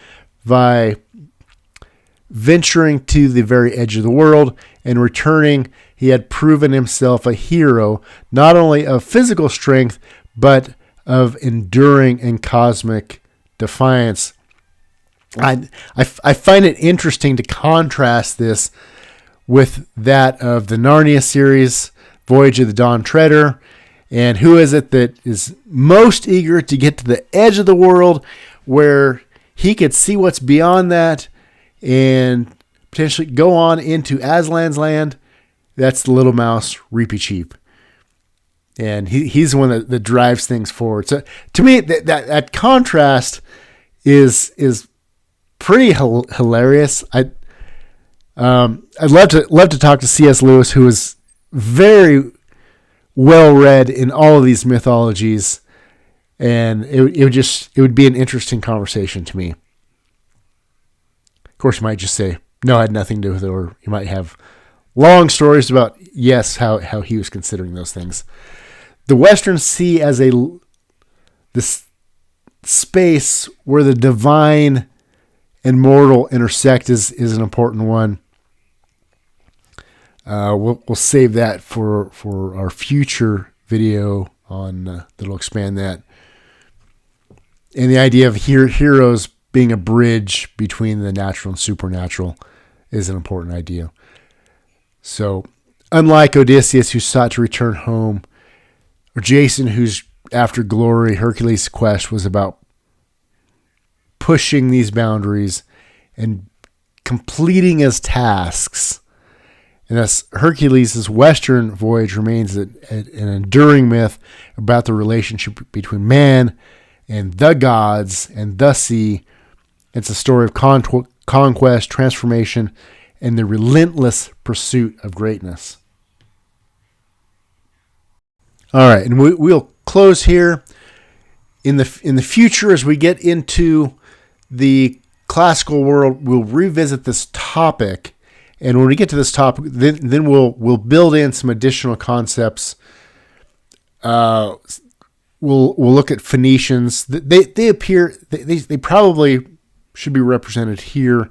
by venturing to the very edge of the world and returning. He had proven himself a hero, not only of physical strength, but of enduring and cosmic defiance. I find it interesting to contrast this with that of the Narnia series, Voyage of the Dawn Treader. And who is it that is most eager to get to the edge of the world where he could see what's beyond that and potentially go on into Aslan's land? That's the little mouse, Reepicheep. And he's the one that drives things forward. So to me, that contrast is pretty hilarious. I'd love to talk to C.S. Lewis, who is very well read in all of these mythologies, and it would be an interesting conversation to me. Of course, you might just say, no, I had nothing to do with it, or you might have long stories about, yes, how he was considering those things. The Western see as this space where the divine and mortal intersect is an important one. We'll save that for our future video on that'll expand that. And the idea of heroes being a bridge between the natural and supernatural is an important idea. So, unlike Odysseus, who sought to return home, or Jason, who's after glory, Hercules' quest was about pushing these boundaries and completing his tasks. And thus, Hercules' Western voyage remains an enduring myth about the relationship between man and the gods and the sea. It's a story of conquest, transformation, and the relentless pursuit of greatness. All right, and we'll close here. In the future, as we get into the classical world, we'll revisit this topic, and when we get to this topic, then we'll build in some additional concepts. We'll look at Phoenicians. They appear they probably should be represented here,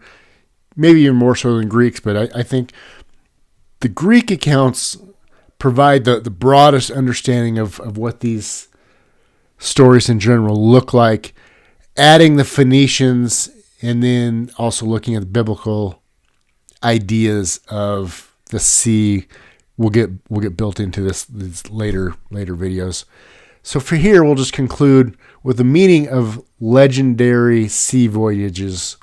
maybe even more so than Greeks. But I think the Greek accounts provide the broadest understanding of what these stories in general look like. Adding the Phoenicians, and then also looking at the biblical ideas of the sea will get built into these later videos. So for here, we'll just conclude with the meaning of legendary sea voyages.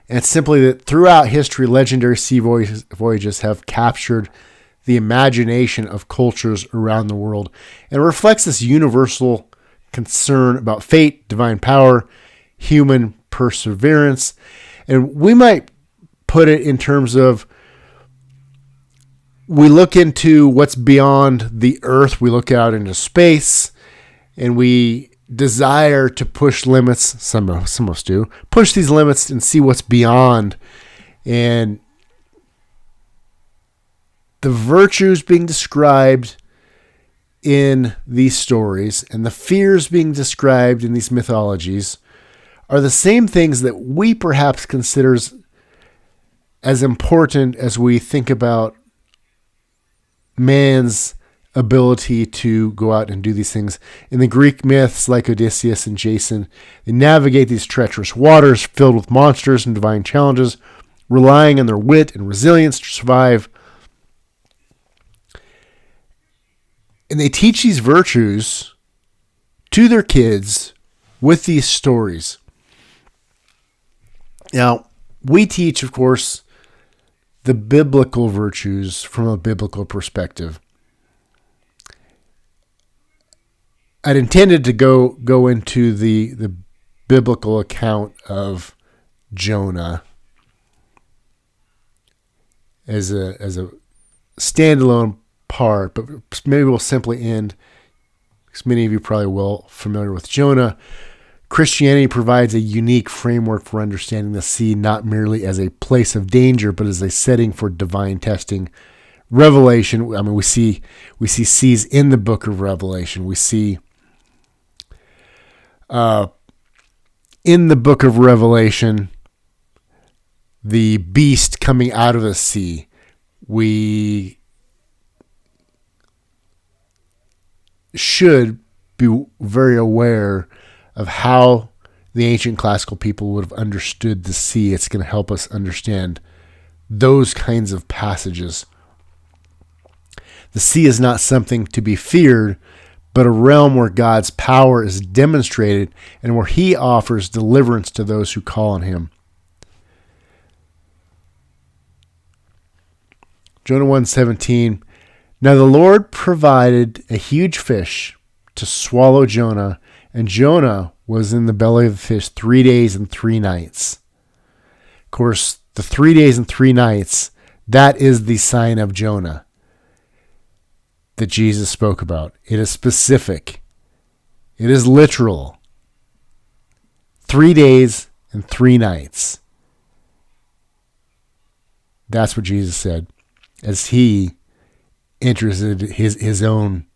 And it's simply that throughout history, legendary sea voyages have captured the imagination of cultures around the world, and it reflects this universal concern about fate, divine power, human perseverance. And we might put it in terms of, we look into what's beyond the earth, we look out into space, and we desire to push limits. Some of us do push these limits and see what's beyond. And the virtues being described in these stories and the fears being described in these mythologies are the same things that we perhaps consider as important as we think about man's ability to go out and do these things. In the Greek myths, like Odysseus and Jason, they navigate these treacherous waters filled with monsters and divine challenges, relying on their wit and resilience to survive. And they teach these virtues to their kids with these stories. Now, we teach, of course, the biblical virtues from a biblical perspective. I'd intended to go into the biblical account of Jonah as a standalone part, but maybe we'll simply end, because many of you probably well familiar with Jonah. Christianity provides a unique framework for understanding the sea, not merely as a place of danger, but as a setting for divine testing. Revelation, I mean, we see seas in the book of Revelation. We see in the book of Revelation the beast coming out of the sea. We should be very aware of how the ancient classical people would have understood the sea. It's going to help us understand those kinds of passages. The sea is not something to be feared, but a realm where God's power is demonstrated and where he offers deliverance to those who call on him. Jonah 1:17. Now the Lord provided a huge fish to swallow Jonah, and Jonah was in the belly of the fish 3 days and 3 nights. Of course, the 3 days and 3 nights, that is the sign of Jonah that Jesus spoke about. It is specific. It is literal. 3 days and 3 nights. That's what Jesus said as he enters his own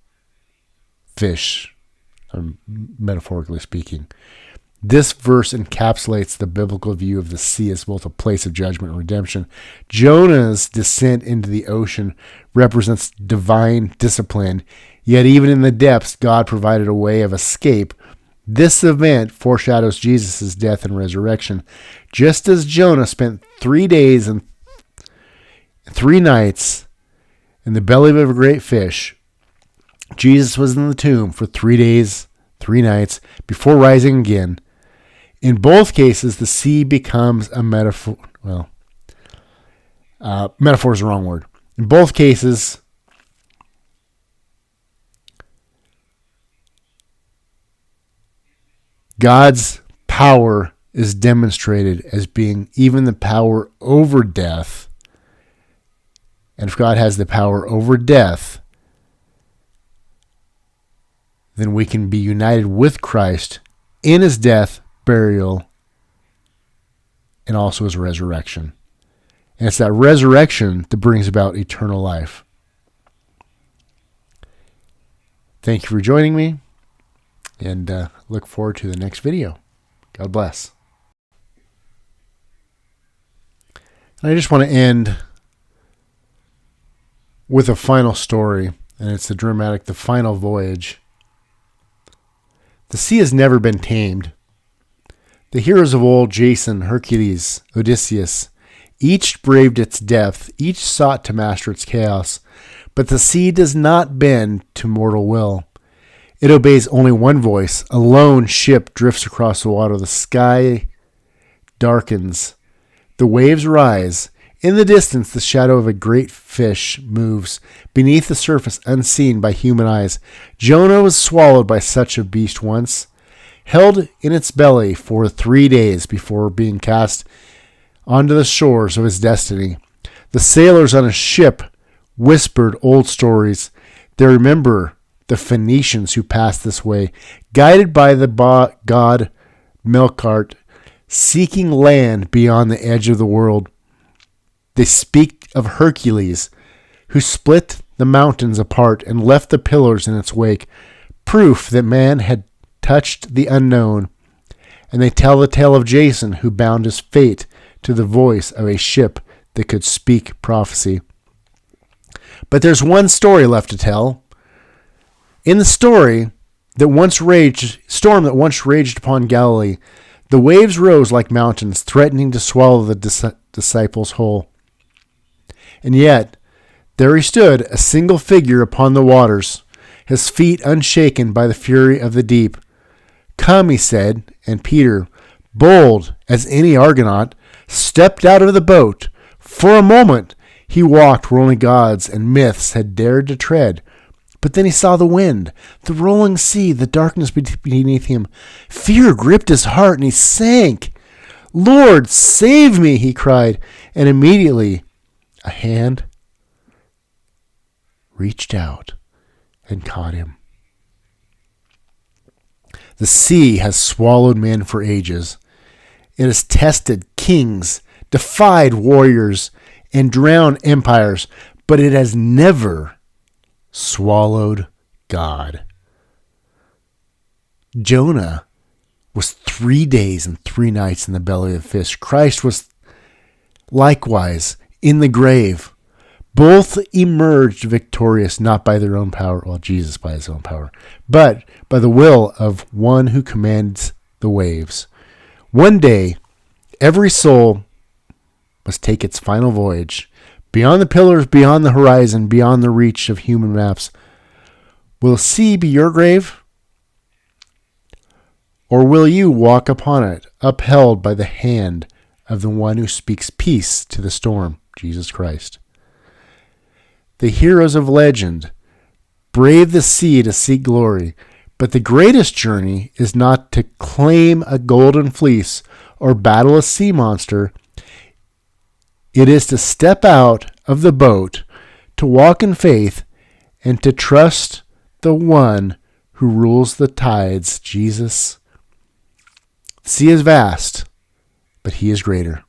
fish, metaphorically speaking. This verse encapsulates the biblical view of the sea as both a place of judgment and redemption. Jonah's descent into the ocean represents divine discipline, yet even in the depths, God provided a way of escape. This event foreshadows Jesus' death and resurrection. Just as Jonah spent 3 days and 3 nights in the belly of a great fish, Jesus was in the tomb for 3 days, 3 nights before rising again. In both cases, the sea becomes a metaphor. Well, metaphor is the wrong word. In both cases, God's power is demonstrated as being even the power over death. And if God has the power over death, then we can be united with Christ in his death, burial, and also his resurrection. And it's that resurrection that brings about eternal life. Thank you for joining me, and look forward to the next video. God bless. And I just want to end with a final story, and it's the final voyage. The sea has never been tamed. The heroes of old, Jason, Hercules, Odysseus, each braved its depth, each sought to master its chaos, but the sea does not bend to mortal will. It obeys only one voice. A lone ship drifts across the water. The sky darkens. The waves rise. In the distance, the shadow of a great fish moves beneath the surface, unseen by human eyes. Jonah was swallowed by such a beast once, held in its belly for 3 days before being cast onto the shores of his destiny. The sailors on a ship whispered old stories. They remember the Phoenicians who passed this way, guided by the god Melkart, seeking land beyond the edge of the world. They speak of Hercules, who split the mountains apart and left the pillars in its wake, proof that man had touched the unknown. And they tell the tale of Jason, who bound his fate to the voice of a ship that could speak prophecy. But there's one story left to tell. In the storm that once raged upon Galilee, the waves rose like mountains, threatening to swallow the disciples whole. And yet, there he stood, a single figure upon the waters, his feet unshaken by the fury of the deep. "Come," he said, and Peter, bold as any Argonaut, stepped out of the boat. For a moment, he walked where only gods and myths had dared to tread. But then he saw the wind, the rolling sea, the darkness beneath him. Fear gripped his heart, and he sank. "Lord, save me," he cried, and immediately a hand reached out and caught him. The sea has swallowed men for ages. It has tested kings, defied warriors, and drowned empires, but it has never swallowed God. Jonah was 3 days and 3 nights in the belly of the fish. Christ was likewise in the grave. Both emerged victorious, not by their own power, well, Jesus by his own power, but by the will of one who commands the waves. One day, every soul must take its final voyage beyond the pillars, beyond the horizon, beyond the reach of human maps. Will the sea be your grave? Or will you walk upon it, upheld by the hand of the one who speaks peace to the storm, Jesus Christ? The heroes of legend brave the sea to seek glory, but the greatest journey is not to claim a golden fleece or battle a sea monster. It is to step out of the boat, to walk in faith, and to trust the one who rules the tides, Jesus. The sea is vast, but he is greater.